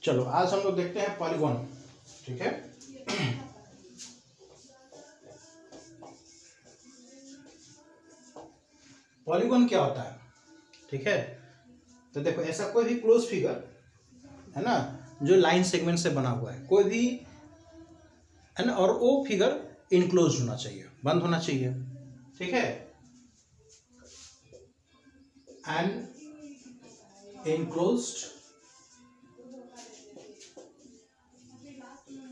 चलो आज हम लोग देखते हैं पॉलीगॉन। ठीक है, पॉलीगॉन क्या होता है? ठीक है, तो देखो ऐसा कोई भी क्लोज फिगर है ना जो लाइन सेगमेंट से बना हुआ है, कोई भी है ना, और वो फिगर इनक्लोज होना चाहिए, बंद होना चाहिए। ठीक है, an enclosed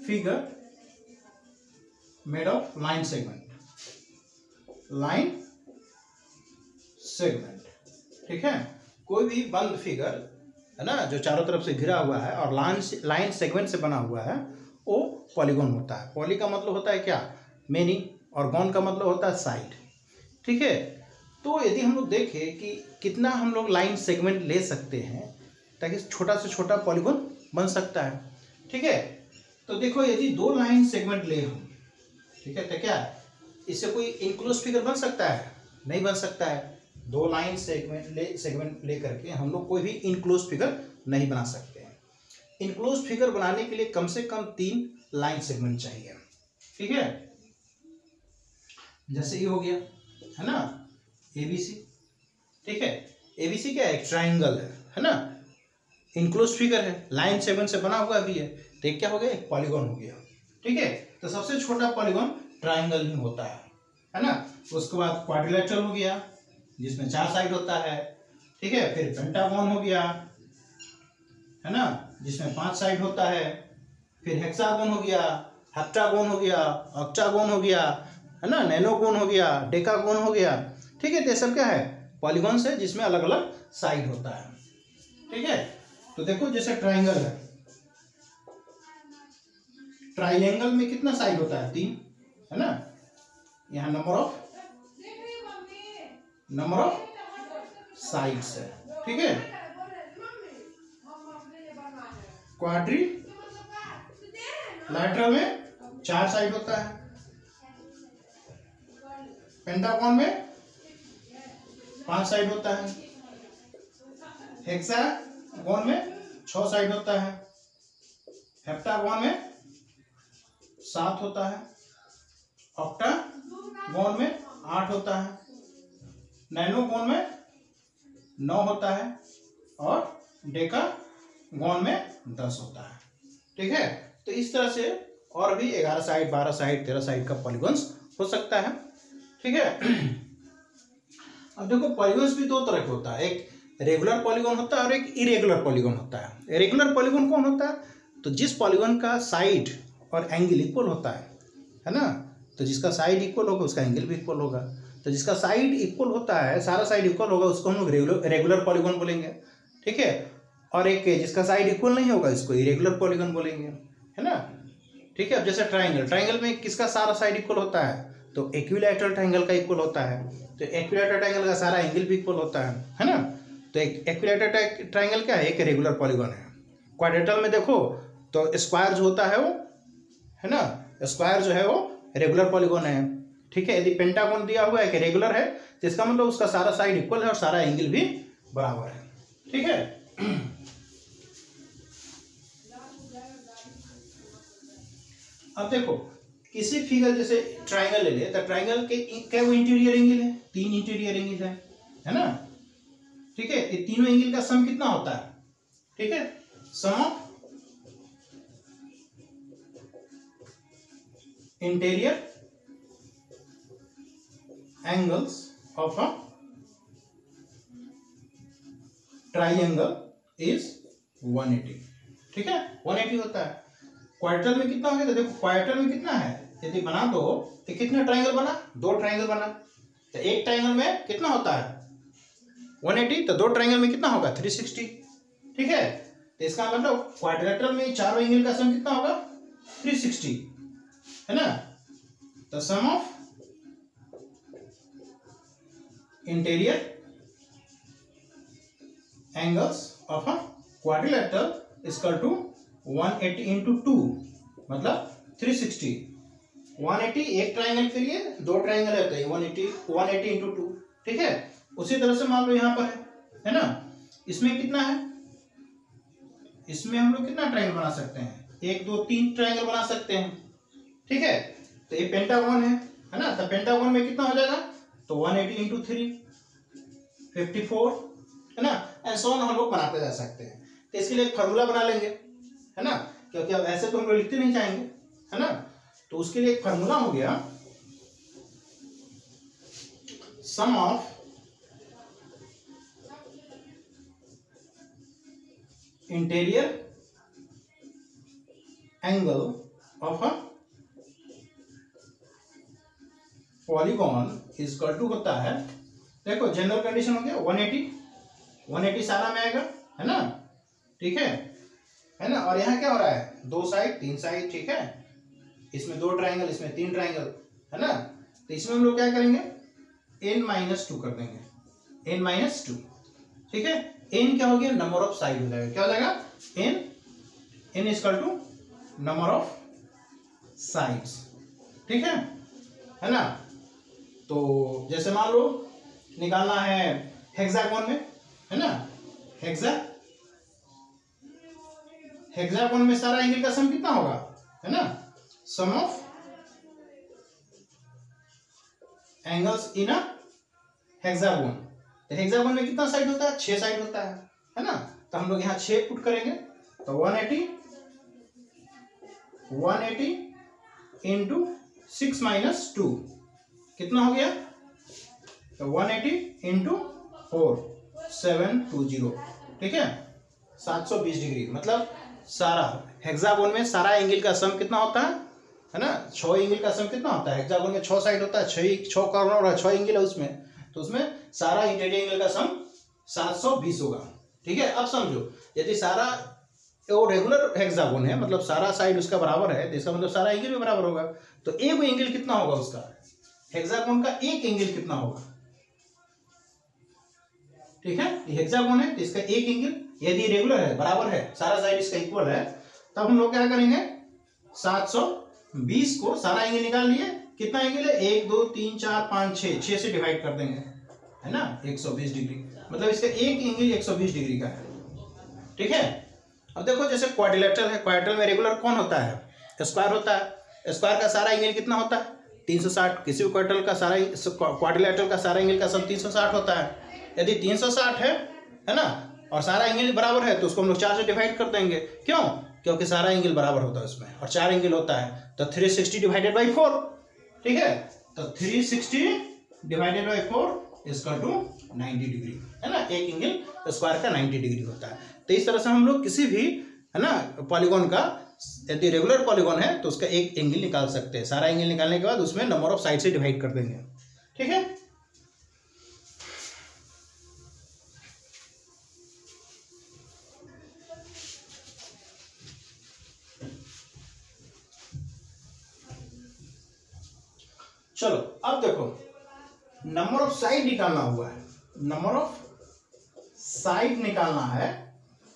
figure made of line segment, line segment. ठीक है, कोई भी बंद फिगर है ना जो चारों तरफ से घिरा हुआ है और लाइन सेगमेंट से बना हुआ है वो पॉलीगॉन होता है। पॉली का मतलब होता है क्या? मेनी, और गॉन का मतलब होता है साइड। ठीक है, तो यदि हम लोग देखें कि कितना हम लोग लाइन सेगमेंट ले सकते हैं ताकि छोटा से छोटा पॉलीगॉन बन सकता है। ठीक है, तो देखो यदि दो लाइन सेगमेंट ले हम, ठीक है, तो क्या इससे कोई इनक्लोज फिगर बन सकता है? नहीं बन सकता है। दो लाइन सेगमेंट ले करके हम लोग कोई भी इनक्लोज फिगर नहीं बना सकते हैं। इनक्लोज फिगर बनाने के लिए कम से कम 3 लाइन सेगमेंट चाहिए। ठीक है, जैसे ये हो गया है ना एबीसी। ठीक है, एबीसी क्या है? एक ट्राइंगल है ना, इनक्लोज फिगर है, लाइन सेगमेंट से बना हुआ भी है, तो एक क्या हो गया? एक पॉलीगॉन हो गया। ठीक है, तो सबसे छोटा पॉलीगॉन ट्राइंगल ही होता है ना। उसके बाद क्वाड्रिलेटरल हो गया जिसमें 4 साइड होता है। ठीक है, फिर पेंटागन हो गया है ना जिसमें 5 साइड होता है। फिर हेक्सागोन हो गया, हेप्टागोन हो गया, ऑक्टागोन हो गया है ना, नैनोगोन हो गया, डेकागोन हो गया। ठीक है, तो सब क्या है? पॉलीगॉन से जिसमें अलग अलग साइड होता है। ठीक है, तो देखो जैसे ट्राइंगल है, ट्राइंगल में कितना साइड होता है? 3 है ना। यहाँ नंबर ऑफ साइड्स है। ठीक है, क्वाड्री लैटरल में 4 साइड होता है, पेंटागन में 5 साइड होता है, हेक्सागोन में 6 साइड होता है, हेप्टागोन में 7 होता है, ऑक्टागोन में 8 होता है, नैनोगोन में 9 होता है और डेकागोन में 10 होता है। ठीक है, तो इस तरह से और भी 11 साइड, 12 साइड, 13 साइड का पॉलीगॉन्स हो सकता है। ठीक है, अब देखो पॉलीगॉन्स भी 2 तरह के होता है, एक रेगुलर पॉलीगॉन होता है और एक इरेगुलर पॉलीगॉन होता है। रेगुलर पॉलीगॉन कौन होता है? तो जिस पॉलीगॉन का साइड और एंगल इक्वल होता है ना, तो जिसका साइड इक्वल होगा उसका एंगल भी इक्वल होगा। तो जिसका साइड इक्वल होता है, सारा साइड इक्वल होगा, उसको हम लोग रेगुलर पॉलीगॉन बोलेंगे। ठीक है, और एक जिसका साइड इक्वल नहीं होगा इसको इरेगुलर पॉलीगॉन बोलेंगे, है ना। ठीक है, अब जैसे ट्राइंगल में किसका सारा साइड इक्वल होता है? तो इक्विलैटरल ट्राइंगल का इक्वल होता है, तो इक्विलैटरल ट्राइंगल का सारा एंगल भी इक्वल होता है ना। तो एक इक्विलैटरल ट्राइंगल क्या है? एक रेगुलर पॉलीगॉन है। क्वाड्रेटरल में देखो तो स्क्वायर जो होता है वो है ना, स्क्वायर जो है वो रेगुलर पॉलीगॉन है। ठीक है, यदि पेंटागन दिया हुआ है कि रेगुलर है तो इसका मतलब उसका सारा साइड इक्वल है और सारा एंगल भी बराबर है। ठीक है, अब देखो किसी फिगर जैसे ट्राइंगल ले ले तो ट्राइंगल के क्या वो इंटीरियर एंगल है? 3 इंटीरियर एंगल है ना। ठीक है, ये तीनों एंगल का सम कितना होता है? ठीक है, sum of interior angles of a triangle is 180। ठीक है, 180 होता है। क्वाड्रेटरल में कितना हो गया? तो देखो क्वाड्रेटरल में कितना है, यदि बना दो तो कितना ट्राइंगल बना? 2 ट्राइंगल बना। तो एक ट्राइंगल में कितना होता है? 180, तो 2 ट्राइंगल में कितना होगा? 360। ठीक है, तो इसका मतलब क्वाड्रेटरल में चारों एंगल का सम कितना होगा? 360 है ना। तो sum of interior angles of a quadrilateral is equal to 180 into 2 मतलब 360। 180 एक ट्राइंगल के लिए, 2 ट्राइंगल रहते हैं 180 इंटू 2। ठीक है, उसी तरह से मान लो यहाँ पर है ना, इसमें कितना है? इसमें हम लोग कितना ट्रायंगल बना सकते हैं, 1 2 3 ट्रायंगल बना सकते हैं। ठीक है, तो ये पेंटागन है ना, तो पेंटागन में कितना हो जाएगा, तो 180 इंटू 3 54 है ना, ऐसा हम लोग बनाते जा सकते हैं। तो इसके लिए एक फार्मूला बना लेंगे है ना, क्योंकि अब ऐसे तो हम लोग लिखते नहीं जाएंगे है ना, तो उसके लिए एक फार्मूला हो गया, sum of interior angle of a polygon is equal to होता है, देखो जनरल कंडीशन हो गया 180 सारा में आएगा है ना, ठीक है ना, और यहाँ क्या हो रहा है, 2 साइड 3 साइड, ठीक है, इसमें 2 ट्रायंगल इसमें 3 ट्रायंगल है ना, तो इसमें हम लोग क्या करेंगे, n-2 कर देंगे, n-2, ठीक है, n क्या हो गया, नंबर ऑफ साइड हो जाएगा, क्या हो जाएगा, n is equal to number of sides, ठीक है ना। तो जैसे मान लो निकालना है हेक्सागोन में है ना, हेक्सागोन में सारा एंगल का सम कितना होगा है ना, sum of angles in a hexagon, तो हेक्सागोन में कितना साइड होता है, 6 साइड होता है ना, तो हम लोग यहाँ 6 पुट करेंगे, तो 180 इंटू 6 माइनस 2 कितना हो गया, तो 180 इंटू 4 720, ठीक है, 720 डिग्री, मतलब सारा हेक्सागोन में सारा एंगल का सम कितना होता है ना, 6 एंगल का सम कितना होता है, हेक्सागोन में 6 साइड होता है, 6 कॉर्नर और 6 एंगल है उसमें, तो उसमें सारा इंटीरियर एंगल का सम 720 होगा, ठीक है। अब समझो यदि सारा वो रेगुलर हेक्सागोन है, मतलब सारा साइड उसका बराबर है, तो इसका मतलब सारा एंगल भी बराबर होगा, तो एक एंगल कितना होगा उसका, हेक्सागोन का एक एंगल कितना होगा, ठीक है, ये हेक्सागोन है तो इसका एक एंगल, यदि रेगुलर है बराबर है सारा साइड इसका इक्वल है, तब हम लोग क्या करेंगे, 720 को सारा एंगल निकाल लिए, कितना एंगल है, 1 2 3 4 5 6 से डिवाइड कर देंगे है ना, 120 डिग्री, मतलब इसका एक एंगल 120 डिग्री का है, ठीक है। अब देखो जैसे क्वाड्रिलेटरल है, क्वाड्रिलेटरल में रेगुलर कौन होता है, स्क्वायर होता है, स्क्वायर का सारा एंगल कितना होता है, 360, किसी भी क्वाड्रिलेटरल का सारा एंगल का सम 360 होता है, यदि 360 है ना, और सारा एंगल बराबर है तो उसको हम लोग 4 से डिवाइड कर देंगे, क्यों, क्योंकि सारा एंगल बराबर होता है उसमें, और 4 एंगल होता है, तो 360 डिवाइडेड बाई 4, ठीक है, तो 360 divided by 4 equal to 90 degree है ना, एक एंगल स्क्वायर का 90 डिग्री होता है। तो इस तरह से हम लोग किसी भी है ना पॉलीगॉन का, यदि रेगुलर पॉलीगॉन है तो उसका एक एंगल निकाल सकते हैं, सारा एंगल निकालने के बाद उसमें नंबर ऑफ साइड से डिवाइड कर देंगे, ठीक है। चलो अब देखो नंबर ऑफ साइड निकालना हुआ है, नंबर ऑफ साइड निकालना है,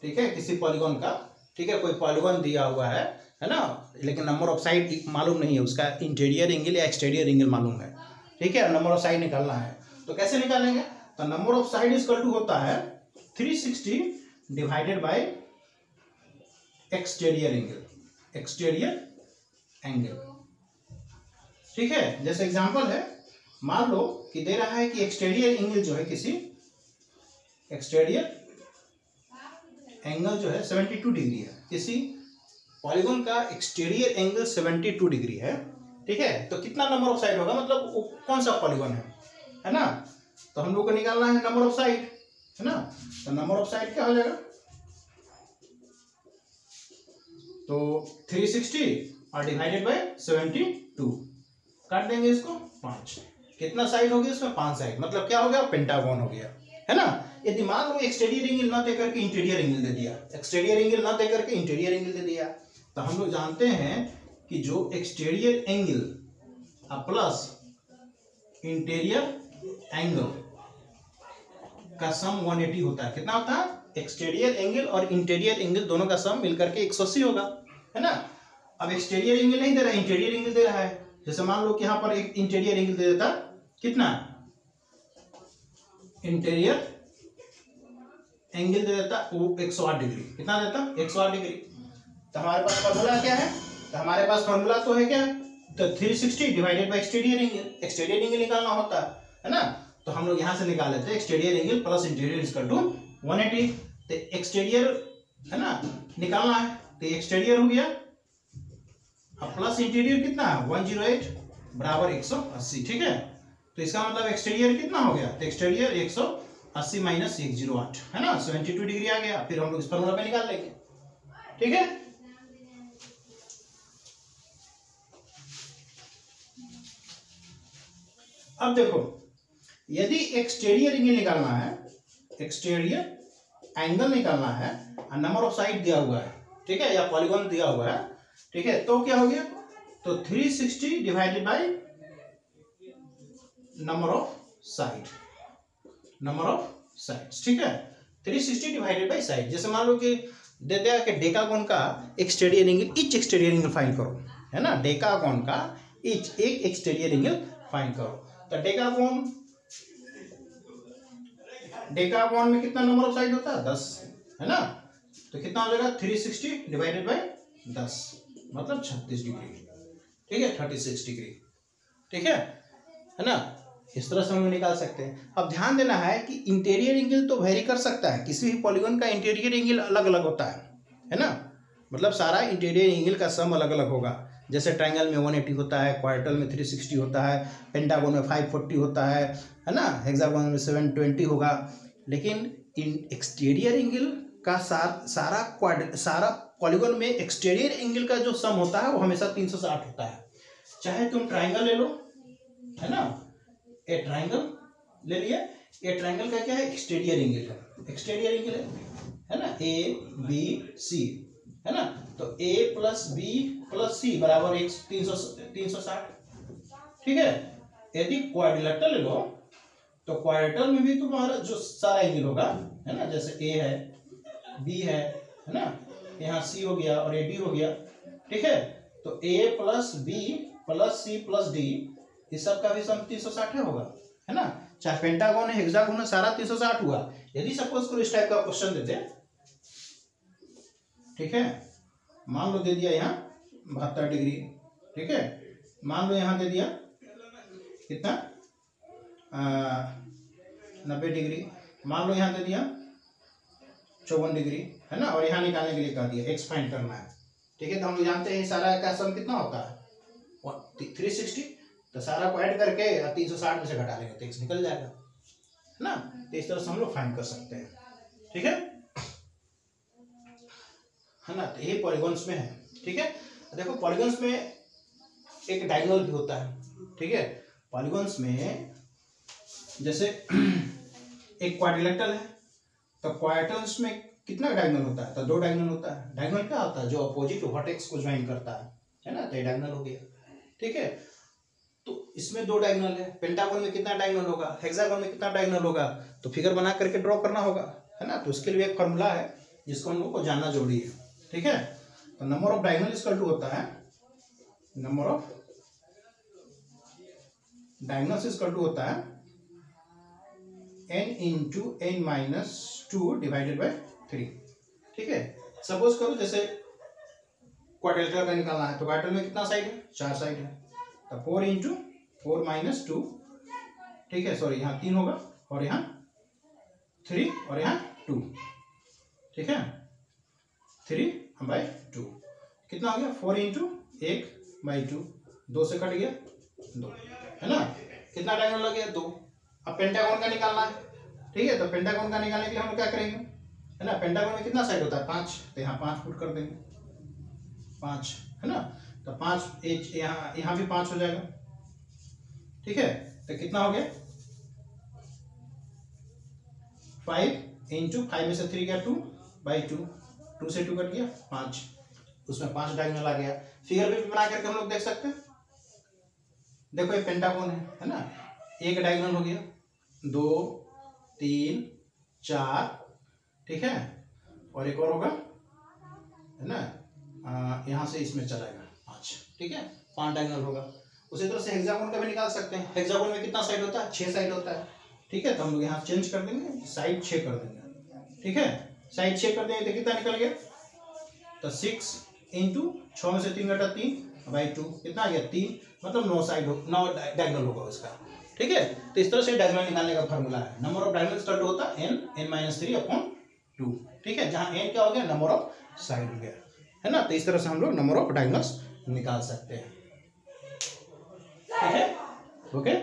ठीक है, किसी पॉलीगॉन का, ठीक है, कोई पॉलीगॉन दिया हुआ है ना, लेकिन नंबर ऑफ साइड मालूम नहीं है, उसका इंटीरियर एंगल या एक्सटीरियर एंगल मालूम है, ठीक है, नंबर ऑफ साइड निकालना है, तो कैसे निकालेंगे, तो number of side equal to होता है 360 डिवाइडेड बाय एक्सटीरियर एंगल, ठीक है। जैसे एग्जांपल है, मान लो कि दे रहा है कि एक्सटीरियर एंगल जो है, किसी एक्सटीरियर एंगल जो है 72 डिग्री है, किसी पॉलीगॉन का एक्सटीरियर एंगल 72 डिग्री है, ठीक है, तो कितना नंबर ऑफ साइड होगा, मतलब वो कौन सा पॉलीगॉन है ना, तो हम लोग को निकालना है नंबर ऑफ साइड है ना, तो नंबर ऑफ साइड क्या हो जाएगा, तो 360 और डिवाइडेड बाय 72 काट देंगे इसको 5, कितना साइड हो गया इसमें, 5 साइड, मतलब क्या हो गया, पेंटागन हो गया है ना। यदि मान लो एक्सटीरियर एंगल ना दे करके इंटीरियर एंगल दे दिया, एक्सटीरियर एंगल ना दे करके इंटीरियर एंगल दे दिया, तो हम लोग जानते हैं कि जो exterior angle plus interior angle का सम 180 होता है, कितना होता है, एक्सटीरियर एंगल और इंटीरियर एंगल दोनों का सम मिलकर के 180 होगा है ना। अब एक्सटीरियर एंगल नहीं दे रहा है, इंटीरियर एंगल दे रहा है, जैसे मान लो कि यहाँ पर एक इंटीरियर एंगल दे देता, कितना, इंटीरियर एंगल दे देता वो 108 डिग्री। कितना देता? 108 डिग्री। तो हमारे पास फॉर्मूला क्या है? तो हमारे पास फॉर्मूला तो है क्या? तो 360 divided by exterior angle. Exterior angle निकालना होता है ना। तो हम लोग यहाँ से निकाल लेते हैं exterior angle plus interior equal to 180। तो एक्सटीरियर है ना निकालना है, तो एक्सटीरियर हो गया प्लस इंटीरियर कितना है 108 बराबर 180। ठीक है, तो इसका मतलब एक्सटीरियर कितना हो गया? तो एक्सटीरियर 180 माइनस 108 है ना 72 डिग्री आ गया। फिर हम लोग इस फॉर्मूला पे निकाल लेंगे। ठीक है, अब देखो यदि एक्सटीरियर एंगल निकालना है, एक्सटीरियर एंगल निकालना है और नंबर ऑफ साइड दिया हुआ है, ठीक है, या पॉलीगॉन दिया हुआ है, ठीक है, तो क्या हो गया? तो 360 divided by number of side, number of sides. ठीक है, 360 डिवाइडेड बाय साइड। जैसे मान लो कि दे दिया कि डेकागोन का exterior angle, each exterior angle find करो, है ना। डेकागोन का ईच एक एक्सटीरियर एंगल फाइंड करो। तो डेकागोन में कितना नंबर ऑफ साइड होता है? 10, है ना। तो कितना हो जाएगा? 360 डिवाइडेड बाय 10 मतलब 36 डिग्री। ठीक है, 36 डिग्री। ठीक है ना। इस तरह से हम निकाल सकते हैं। अब ध्यान देना है कि इंटीरियर एंगल तो वेरी कर सकता है, किसी भी पॉलीगॉन का इंटीरियर एंगल अलग अलग होता है ना। मतलब सारा इंटीरियर एंगल का सम अलग अलग होगा। जैसे ट्रायंगल में 180 होता है, क्वाड्रेटल में 360 होता है, पेंटागोन में 540 होता है ना, हेक्सागोन में 720 होगा। लेकिन इन एक्सटीरियर एंगल का सारा पॉलीगॉन में एक्सटीरियर एंगल का जो सम होता है वो हमेशा 360 होता है। चाहे तुम ट्रायंगल ले लो, है ना, ए ट्रायंगल ले लिया, ए ट्रायंगल का क्या है? एक्सटीरियर एंगल है, एक्सटीरियर एंगल है ना, ए बी सी, है ना। तो a प्लस बी प्लस सी बराबर 360। ठीक है, यदि क्वाड्रिलेटरल ले लो तो क्वाड्रिलेटरल में भी तुम्हारा जो सारा एंगल होगा, है ना, जैसे a है, b है ना, यहाँ c हो गया और ad हो गया। ठीक है, तो a plus B plus C plus D इस सब का भी सम 360 होगा, है ना। चाहे पेंटागोन है, हेक्सागोन है, सारा 360 हुआ। यदि सपोज करो इस टाइप का क्वेश्चन देते, ठीक है, मान लो दे दिया यहाँ 72 डिग्री, ठीक है, मान लो यहाँ दे दिया कितना 90 डिग्री, मान लो यहाँ दे दिया 54 डिग्री, है ना, और यहाँ निकालने के लिए कह दिया एक्स फाइंड करना है। ठीक है, तो हम लोग जानते हैं सारा का सम कितना होता है 360, तो सारा को ऐड करके 360 में से घटा लेंगे तो एक्स निकल जाएगा, है ना। तो इस तरह से हम लोग फाइंड कर सकते हैं। ठीक है ना, तो यही पॉलीगॉन्स में है। ठीक है, देखो पॉलीगॉन्स में एक डायगोनल भी होता है। ठीक है, पॉलीगॉन्स में जैसे एक क्वाड्रिलेटरल है, तो क्वाड्रिलेटरल्स में कितना डायगोनल होता है? तो 2 डायगोनल होता है। डायगोनल क्या होता है? जो अपोजिट वर्टेक्स को ज्वाइन करता है ना, तो ये डायगोनल हो गया। ठीक है, तो इसमें 2 डायगोनल है। पेंटागोन में कितना डायगोनल होगा? हेक्सागोन में कितना डायगोनल होगा? तो फिगर बना करके ड्रॉ करना होगा, है ना। तो उसके लिए एक फॉर्मूला है जिसको हम लोग को जानना जरूरी है। ठीक है, तो number of diagonal equal to होता है, number of diagonals equal to होता है n into n minus 2 divided by 3। ठीक है, सपोज करो जैसे क्वाड्रिलेटरल का निकालना है, तो क्वाड्रिलेटरल में कितना साइड है? 4 साइड है, तो 4 इंटू 4 माइनस 2, ठीक है, सॉरी यहाँ 3 होगा और यहाँ 3 और यहाँ 2। ठीक है, 3/2 कितना हो गया? 4 इंटू 1/2, 2 से कट गया 2, है ना। कितना डायगोनल लग गया? 2। अब पेंटागोन का निकालना है। ठीक है, तो पेंटागोन का निकालने के लिए हम लोग क्या करेंगे, है ना, पेंटागोन में कितना साइड होता है? 5, तो यहाँ 5 पुट कर देंगे, 5, है ना। तो 5 यहाँ भी 5 हो जाएगा। ठीक है, तो कितना हो गया? 5 इंटू 5 में से 3 गया 2/2, 2 से 2 कट गया 5, उसमें 5 डायगोनल आ गया। फिगर भी बना करके हम लोग देख सकते हैं। देखो ये पेंटागोन है ना, एक डायगोनल हो गया, 2 3 4, ठीक है, और एक और होगा, है ना, यहाँ से इसमें चलाएगा 5। ठीक है, 5 डायगोनल होगा। उसी तरह से हेक्सागोन का भी निकाल सकते हैं। हेक्सागोन में कितना साइड होता है? 6 साइड होता है। ठीक है, तो हम लोग यहाँ चेंज कर देंगे, साइड 6 कर देंगे, ठीक है, साइड चेक कर देंगे तो कितना निकल गया, तो 6 इंटू 6 में से 3 घटा 3/2 कितना आ गया 3, मतलब 9 साइड 9 डायगोनल होगा उसका। ठीक है, तो इस तरह से डायगोनल निकालने का फॉर्मूला है। नंबर ऑफ डायगोनल्स का होता है n-3/2। ठीक है, जहां n क्या हो गया, नंबर ऑफ साइड हो गया, है ना। तो इस तरह से हम लोग नंबर ऑफ डायगोनल्स निकाल सकते हैं। ठीक है, ओके।